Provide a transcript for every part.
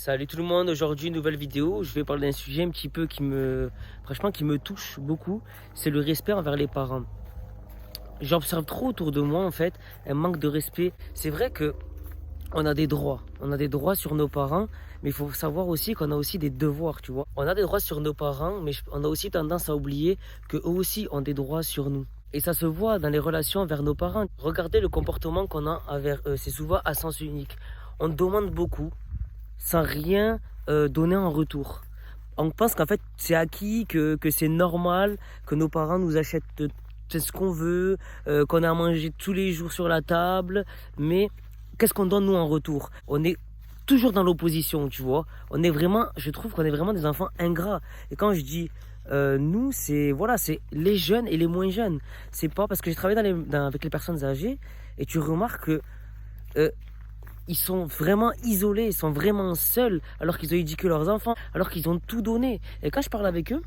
Salut tout le monde, aujourd'hui nouvelle vidéo, je vais parler d'un sujet un petit peu franchement qui me touche beaucoup, c'est le respect envers les parents. J'observe trop autour de moi en fait un manque de respect. C'est vrai que on a des droits sur nos parents, mais il faut savoir aussi qu'on a aussi des devoirs, tu vois. On a des droits sur nos parents, mais on a aussi tendance à oublier qu'eux aussi ont des droits sur nous. Et ça se voit dans les relations envers nos parents. Regardez le comportement qu'on a envers eux, c'est souvent à sens unique. On demande beaucoup sans rien donner en retour. On pense qu'en fait c'est acquis, que c'est normal, que nos parents nous achètent ce qu'on veut, qu'on a à manger tous les jours sur la table, mais qu'est-ce qu'on donne nous en retour? On est toujours dans l'opposition, tu vois. Je trouve qu'on est vraiment des enfants ingrats. Et quand je dis nous, c'est les jeunes et les moins jeunes. C'est pas parce que j'ai travaillé avec les personnes âgées et tu remarques que ils sont vraiment isolés, ils sont vraiment seuls, alors qu'ils ont éduqué leurs enfants, alors qu'ils ont tout donné. Et quand je parle avec eux,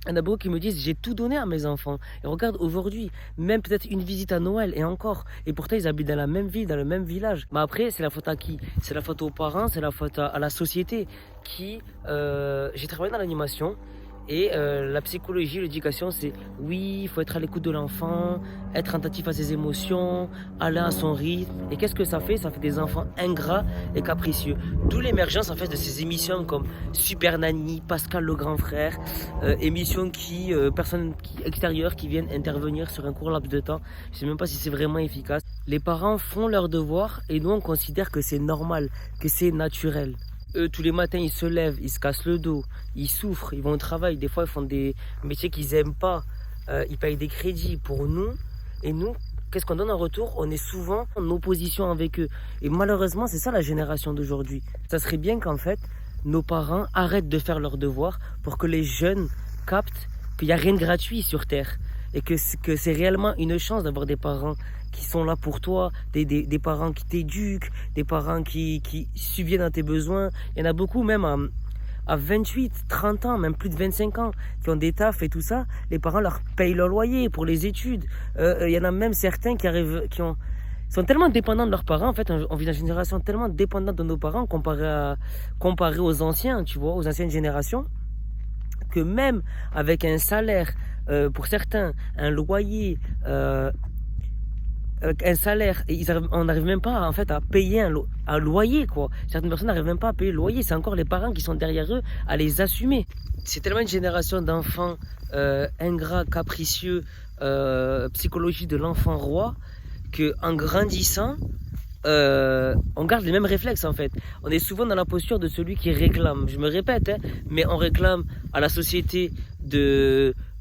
il y en a beaucoup qui me disent j'ai tout donné à mes enfants. Et regarde aujourd'hui, même peut-être une visite à Noël et encore. Et pourtant ils habitent dans la même ville, dans le même village. Mais après, c'est la faute à qui? C'est la faute aux parents, c'est la faute à la société j'ai travaillé dans l'animation. Et la psychologie, l'éducation, c'est oui, il faut être à l'écoute de l'enfant, être attentif à ses émotions, aller à son rythme. Et qu'est-ce que ça fait? Ça fait des enfants ingrats et capricieux. D'où l'émergence en fait de ces émissions comme Super Nanny, Pascal le grand frère, émissions personnes extérieures qui viennent intervenir sur un court laps de temps. Je ne sais même pas si c'est vraiment efficace. Les parents font leurs devoirs et nous on considère que c'est normal, que c'est naturel. Eux, tous les matins, ils se lèvent, ils se cassent le dos, ils souffrent, ils vont au travail. Des fois, ils font des métiers qu'ils n'aiment pas. Ils payent des crédits pour nous. Et nous, qu'est-ce qu'on donne en retour? On est souvent en opposition avec eux. Et malheureusement, c'est ça la génération d'aujourd'hui. Ça serait bien qu'en fait, nos parents arrêtent de faire leurs devoirs pour que les jeunes captent qu'il n'y a rien de gratuit sur Terre. Et que c'est réellement une chance d'avoir des parents qui sont là pour toi, des parents qui t'éduquent, des parents qui subviennent à tes besoins. Il y en a beaucoup même à 28, 30 ans, même plus de 25 ans, qui ont des tafs et tout ça. Les parents leur payent leur loyer pour les études. Il y en a même certains sont tellement dépendants de leurs parents. En fait, on vit dans une génération tellement dépendante de nos parents comparé aux anciens, tu vois, aux anciennes générations, que même avec un salaire, pour certains, un loyer, un salaire, et on n'arrive même pas en fait à payer un loyer, quoi. Certaines personnes n'arrivent même pas à payer le loyer, c'est encore les parents qui sont derrière eux à les assumer. C'est tellement une génération d'enfants ingrats, capricieux, psychologie de l'enfant roi, qu'en grandissant, on garde les mêmes réflexes en fait. On est souvent dans la posture de celui qui réclame, je me répète, mais on réclame à la société,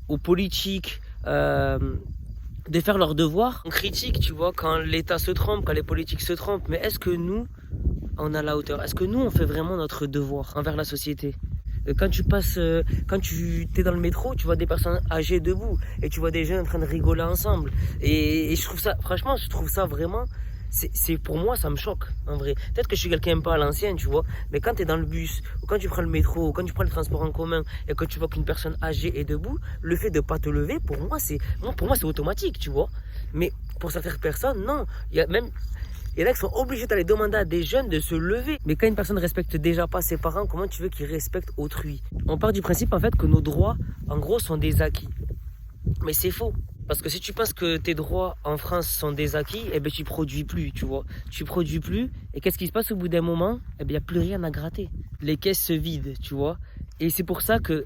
aux politiques, de faire leurs devoirs. On critique, tu vois, quand l'État se trompe, quand les politiques se trompent, mais est-ce que nous, on a la hauteur? Est-ce que nous, on fait vraiment notre devoir envers la société? Quand tu es dans le métro, tu vois des personnes âgées debout et tu vois des jeunes en train de rigoler ensemble. Et je trouve ça, franchement, vraiment, pour moi, ça me choque, en vrai. Peut-être que je suis quelqu'un pas à l'ancienne, tu vois, mais quand tu es dans le bus, ou quand tu prends le métro, ou quand tu prends le transport en commun, et que tu vois qu'une personne âgée est debout, le fait de pas te lever, pour moi, c'est automatique, tu vois. Mais pour certaines personnes, non. Il y en a qui sont obligés d'aller demander à des jeunes de se lever. Mais quand une personne ne respecte déjà pas ses parents, comment tu veux qu'ils respectent autrui? On part du principe, en fait, que nos droits, en gros, sont des acquis. Mais c'est faux. Parce que si tu penses que tes droits en France sont des acquis, eh ben tu produis plus, tu vois. Tu produis plus, et qu'est-ce qui se passe au bout d'un moment? Eh ben il n'y a plus rien à gratter. Les caisses se vident, tu vois. Et c'est pour ça que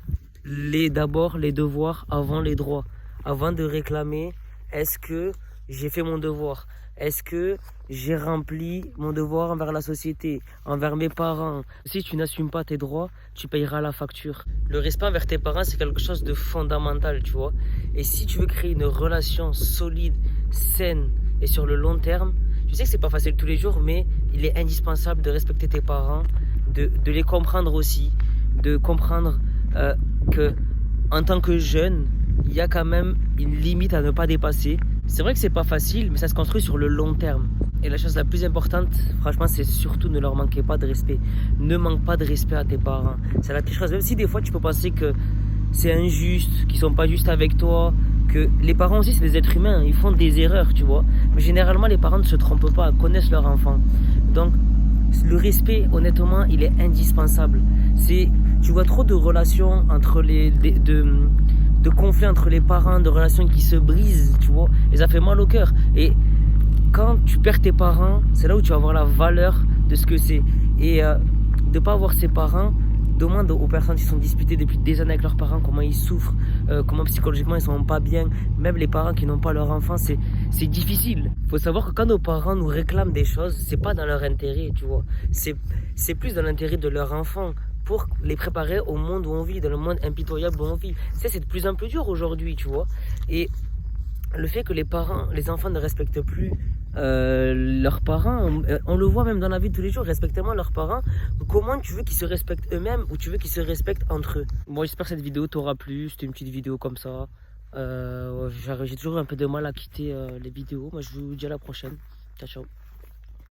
d'abord les devoirs avant les droits. Avant de réclamer, est-ce que j'ai fait mon devoir? Est-ce que j'ai rempli mon devoir envers la société, envers mes parents? Si tu n'assumes pas tes droits, tu payeras la facture. Le respect envers tes parents, c'est quelque chose de fondamental, tu vois. Et si tu veux créer une relation solide, saine et sur le long terme, je sais que c'est pas facile tous les jours, mais il est indispensable de respecter tes parents, de les comprendre aussi, de comprendre que en tant que jeune, il y a quand même une limite à ne pas dépasser. C'est vrai que c'est pas facile, mais ça se construit sur le long terme. Et la chose la plus importante, franchement, c'est surtout ne leur manquez pas de respect. Ne manque pas de respect à tes parents. C'est la pire chose. Même si des fois tu peux penser que c'est injuste, qu'ils sont pas justes avec toi, que les parents aussi c'est des êtres humains, ils font des erreurs, tu vois. Mais généralement les parents ne se trompent pas, connaissent leur enfant. Donc Le respect, honnêtement, il est indispensable. Tu vois trop de relations entre de conflits entre les parents, de relations qui se brisent, tu vois, et ça fait mal au cœur. Et quand tu perds tes parents, c'est là où tu vas voir la valeur de ce que c'est. Et de pas avoir ses parents, demande aux personnes qui sont disputées depuis des années avec leurs parents comment ils souffrent, comment psychologiquement ils sont pas bien. Même les parents qui n'ont pas leur enfant, c'est difficile. Faut savoir que quand nos parents nous réclament des choses, c'est pas dans leur intérêt, tu vois. C'est plus dans l'intérêt de leur enfant, pour les préparer au monde où on vit, dans le monde impitoyable où on vit. C'est de plus en plus dur aujourd'hui, tu vois. Et le fait que les enfants ne respectent plus leurs parents, on le voit même dans la vie de tous les jours, respectent tellement leurs parents. Comment tu veux qu'ils se respectent eux-mêmes ou tu veux qu'ils se respectent entre eux? Bon, j'espère que cette vidéo t'aura plu. C'était une petite vidéo comme ça. J'ai toujours un peu de mal à quitter les vidéos. Moi, je vous dis à la prochaine. Ciao, ciao.